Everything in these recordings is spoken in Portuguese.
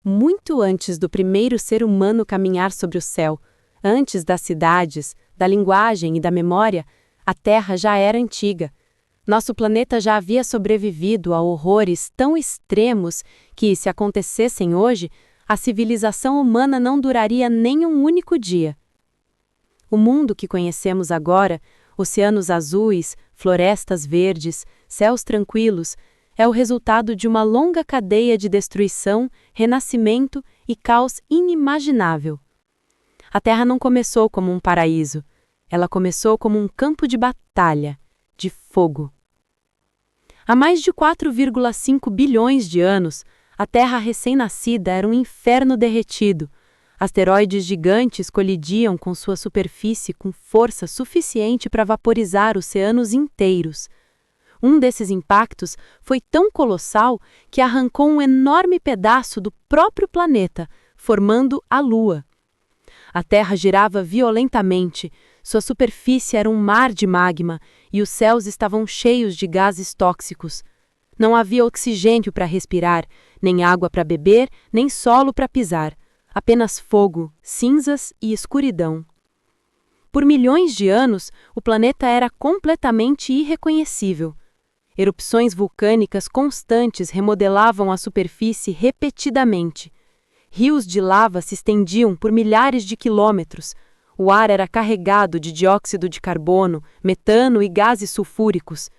Muito antes do primeiro ser humano caminhar sobre o céu, antes das cidades, da linguagem e da memória, a Terra já era antiga. Nosso planeta já havia sobrevivido a horrores tão extremos que, se acontecessem hoje, a civilização humana não duraria nem um único dia. O mundo que conhecemos agora, oceanos azuis, florestas verdes, céus tranquilos, é o resultado de uma longa cadeia de destruição, renascimento e caos inimaginável. A Terra não começou como um paraíso, ela começou como um campo de batalha, de fogo. Há mais de 4,5 bilhões de anos, a Terra recém-nascida era um inferno derretido. Asteroides gigantes colidiam com sua superfície com força suficiente para vaporizar oceanos inteiros. Um desses impactos foi tão colossal que arrancou um enorme pedaço do próprio planeta, formando a Lua. A Terra girava violentamente, sua superfície era um mar de magma e os céus estavam cheios de gases tóxicos. Não havia oxigênio para respirar, nem água para beber, nem solo para pisar. Apenas fogo, cinzas e escuridão. Por milhões de anos, o planeta era completamente irreconhecível. Erupções vulcânicas constantes remodelavam a superfície repetidamente. Rios de lava se estendiam por milhares de quilômetros. O ar era carregado de dióxido de carbono, metano e gases sulfúricos.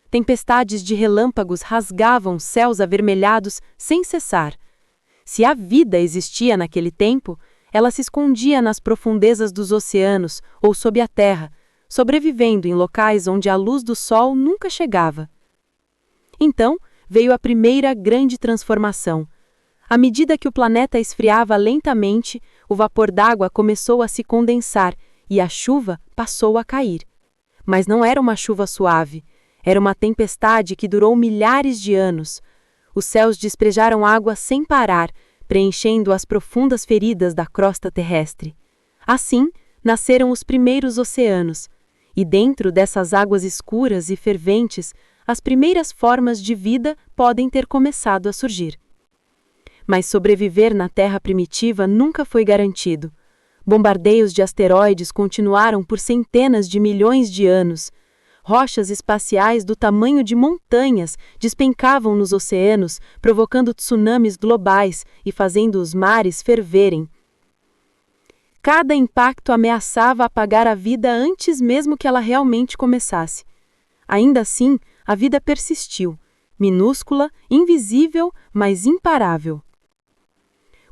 Tempestades de relâmpagos rasgavam céus avermelhados sem cessar. Se a vida existia naquele tempo, ela se escondia nas profundezas dos oceanos ou sob a terra, sobrevivendo em locais onde a luz do sol nunca chegava. Então, veio a primeira grande transformação. À medida que o planeta esfriava lentamente, o vapor d'água começou a se condensar e a chuva passou a cair. Mas não era uma chuva suave, era uma tempestade que durou milhares de anos. Os céus despejaram água sem parar, preenchendo as profundas feridas da crosta terrestre. Assim, nasceram os primeiros oceanos, e dentro dessas águas escuras e ferventes, as primeiras formas de vida podem ter começado a surgir. Mas sobreviver na Terra primitiva nunca foi garantido. Bombardeios de asteroides continuaram por centenas de milhões de anos. Rochas espaciais do tamanho de montanhas despencavam nos oceanos, provocando tsunamis globais e fazendo os mares ferverem. Cada impacto ameaçava apagar a vida antes mesmo que ela realmente começasse. Ainda assim, a vida persistiu, minúscula, invisível, mas imparável.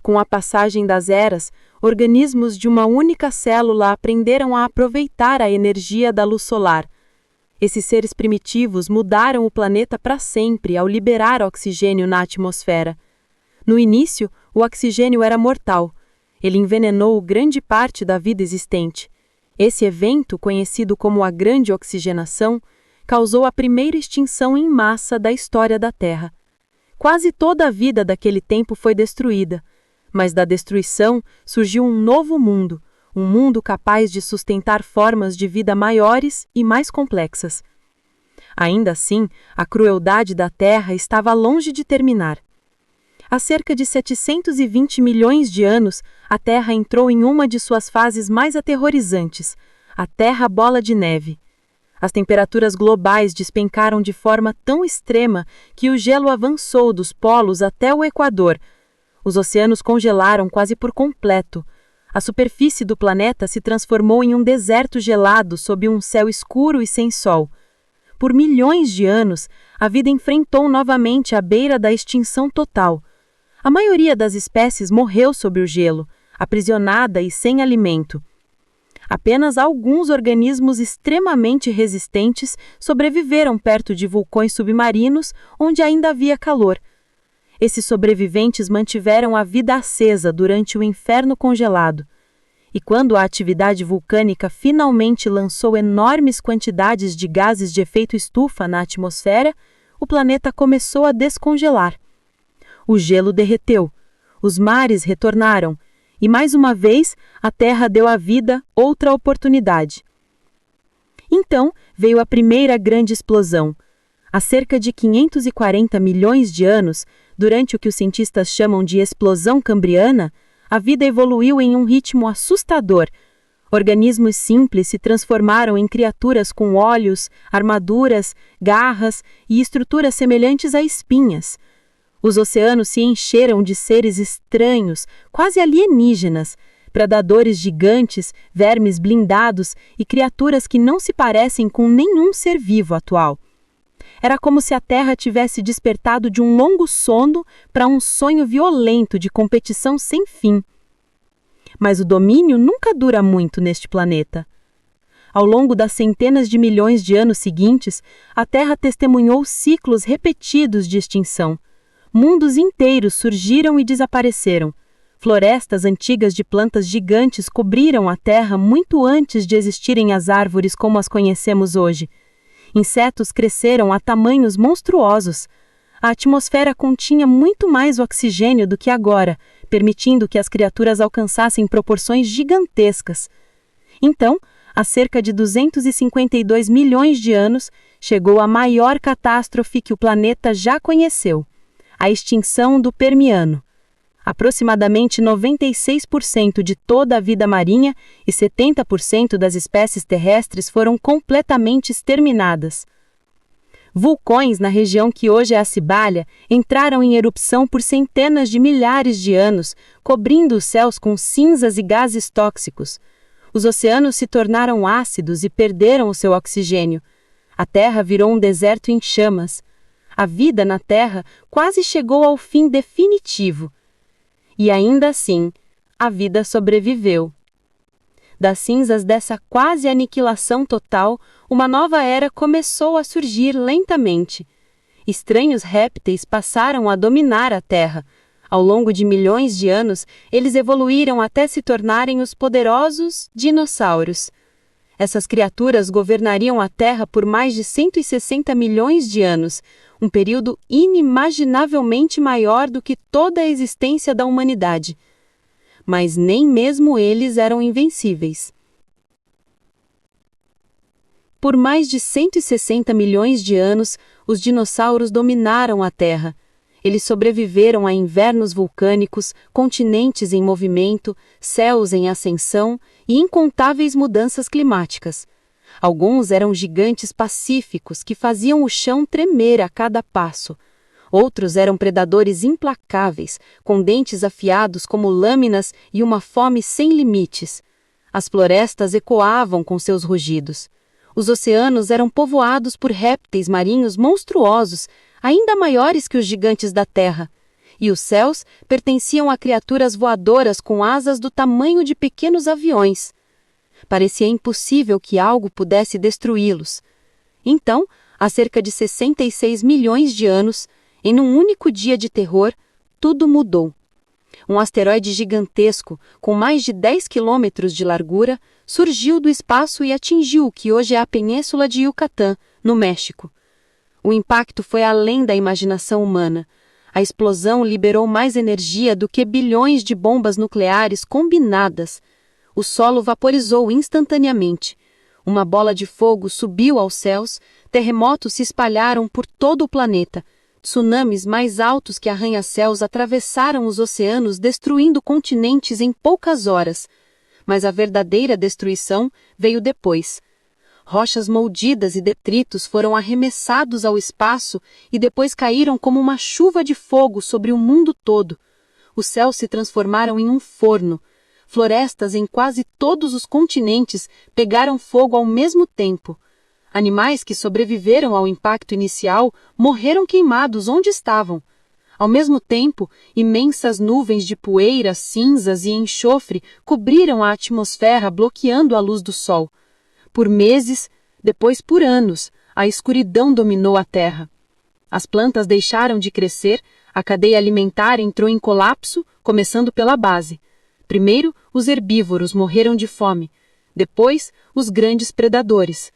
Com a passagem das eras, organismos de uma única célula aprenderam a aproveitar a energia da luz solar. Esses seres primitivos mudaram o planeta para sempre ao liberar oxigênio na atmosfera. No início, o oxigênio era mortal. Ele envenenou grande parte da vida existente. Esse evento, conhecido como a Grande Oxigenação, causou a primeira extinção em massa da história da Terra. Quase toda a vida daquele tempo foi destruída, mas da destruição surgiu um novo mundo, um mundo capaz de sustentar formas de vida maiores e mais complexas. Ainda assim, a crueldade da Terra estava longe de terminar. Há cerca de 720 milhões de anos, a Terra entrou em uma de suas fases mais aterrorizantes, a Terra Bola de Neve. As temperaturas globais despencaram de forma tão extrema que o gelo avançou dos polos até o Equador. Os oceanos congelaram quase por completo. A superfície do planeta se transformou em um deserto gelado sob um céu escuro e sem sol. Por milhões de anos, a vida enfrentou novamente a beira da extinção total. A maioria das espécies morreu sob o gelo, aprisionada e sem alimento. Apenas alguns organismos extremamente resistentes sobreviveram perto de vulcões submarinos onde ainda havia calor. Esses sobreviventes mantiveram a vida acesa durante o inferno congelado. E quando a atividade vulcânica finalmente lançou enormes quantidades de gases de efeito estufa na atmosfera, o planeta começou a descongelar. O gelo derreteu, os mares retornaram, e mais uma vez a Terra deu à vida outra oportunidade. Então veio a primeira grande explosão. Há cerca de 540 milhões de anos, Durante o que os cientistas chamam de explosão cambriana, a vida evoluiu em um ritmo assustador. Organismos simples se transformaram em criaturas com olhos, armaduras, garras e estruturas semelhantes a espinhas. Os oceanos se encheram de seres estranhos, quase alienígenas, predadores gigantes, vermes blindados e criaturas que não se parecem com nenhum ser vivo atual. Era como se a Terra tivesse despertado de um longo sono para um sonho violento de competição sem fim. Mas o domínio nunca dura muito neste planeta. Ao longo das centenas de milhões de anos seguintes, a Terra testemunhou ciclos repetidos de extinção. Mundos inteiros surgiram e desapareceram. Florestas antigas de plantas gigantes cobriram a Terra muito antes de existirem as árvores como as conhecemos hoje. Insetos cresceram a tamanhos monstruosos. A atmosfera continha muito mais oxigênio do que agora, permitindo que as criaturas alcançassem proporções gigantescas. Então, há cerca de 252 milhões de anos, chegou a maior catástrofe que o planeta já conheceu: a extinção do Permiano. Aproximadamente 96% de toda a vida marinha e 70% das espécies terrestres foram completamente exterminadas. Vulcões na região que hoje é a Cibalha entraram em erupção por centenas de milhares de anos, cobrindo os céus com cinzas e gases tóxicos. Os oceanos se tornaram ácidos e perderam o seu oxigênio. A Terra virou um deserto em chamas. A vida na Terra quase chegou ao fim definitivo. E ainda assim, a vida sobreviveu. Das cinzas dessa quase aniquilação total, uma nova era começou a surgir lentamente. Estranhos répteis passaram a dominar a Terra. Ao longo de milhões de anos, eles evoluíram até se tornarem os poderosos dinossauros. Essas criaturas governariam a Terra por mais de 160 milhões de anos, um período inimaginavelmente maior do que toda a existência da humanidade. Mas nem mesmo eles eram invencíveis. Por mais de 160 milhões de anos, os dinossauros dominaram a Terra. Eles sobreviveram a invernos vulcânicos, continentes em movimento, céus em ascensão e incontáveis mudanças climáticas. Alguns eram gigantes pacíficos que faziam o chão tremer a cada passo. Outros eram predadores implacáveis, com dentes afiados como lâminas e uma fome sem limites. As florestas ecoavam com seus rugidos. Os oceanos eram povoados por répteis marinhos monstruosos, ainda maiores que os gigantes da Terra. E os céus pertenciam a criaturas voadoras com asas do tamanho de pequenos aviões. Parecia impossível que algo pudesse destruí-los. Então, há cerca de 66 milhões de anos, em um único dia de terror, tudo mudou. Um asteroide gigantesco, com mais de 10 quilômetros de largura, surgiu do espaço e atingiu o que hoje é a Península de Yucatán, no México. O impacto foi além da imaginação humana. A explosão liberou mais energia do que bilhões de bombas nucleares combinadas. O solo vaporizou instantaneamente. Uma bola de fogo subiu aos céus, terremotos se espalharam por todo o planeta. Tsunamis mais altos que arranha-céus atravessaram os oceanos, destruindo continentes em poucas horas. Mas a verdadeira destruição veio depois. Rochas moldidas e detritos foram arremessados ao espaço e depois caíram como uma chuva de fogo sobre o mundo todo. Os céus se transformaram em um forno. Florestas em quase todos os continentes pegaram fogo ao mesmo tempo. Animais que sobreviveram ao impacto inicial morreram queimados onde estavam. Ao mesmo tempo, imensas nuvens de poeira, cinzas e enxofre cobriram a atmosfera, bloqueando a luz do sol. Por meses, depois por anos, a escuridão dominou a Terra. As plantas deixaram de crescer, a cadeia alimentar entrou em colapso, começando pela base. Primeiro, os herbívoros morreram de fome. Depois, os grandes predadores.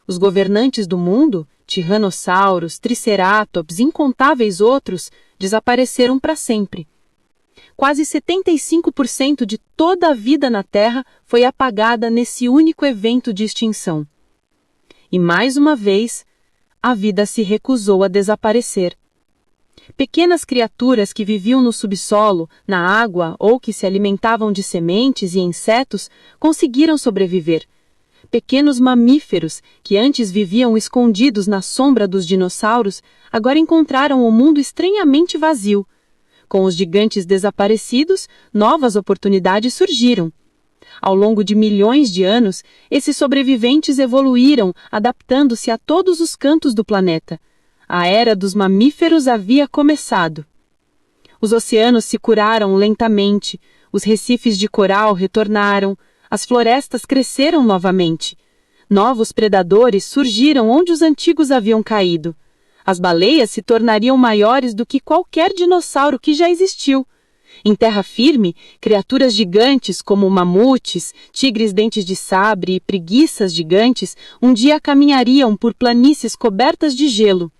Os governantes do mundo, tiranossauros, tricerátops e incontáveis outros, desapareceram para sempre. Quase 75% de toda a vida na Terra foi apagada nesse único evento de extinção. E mais uma vez, a vida se recusou a desaparecer. Pequenas criaturas que viviam no subsolo, na água ou que se alimentavam de sementes e insetos conseguiram sobreviver. Pequenos mamíferos, que antes viviam escondidos na sombra dos dinossauros, agora encontraram o mundo estranhamente vazio. Com os gigantes desaparecidos, novas oportunidades surgiram. Ao longo de milhões de anos, esses sobreviventes evoluíram, adaptando-se a todos os cantos do planeta. A era dos mamíferos havia começado. Os oceanos se curaram lentamente, os recifes de coral retornaram, as florestas cresceram novamente. Novos predadores surgiram onde os antigos haviam caído. As baleias se tornariam maiores do que qualquer dinossauro que já existiu. Em terra firme, criaturas gigantes como mamutes, tigres dentes de sabre e preguiças gigantes um dia caminhariam por planícies cobertas de gelo.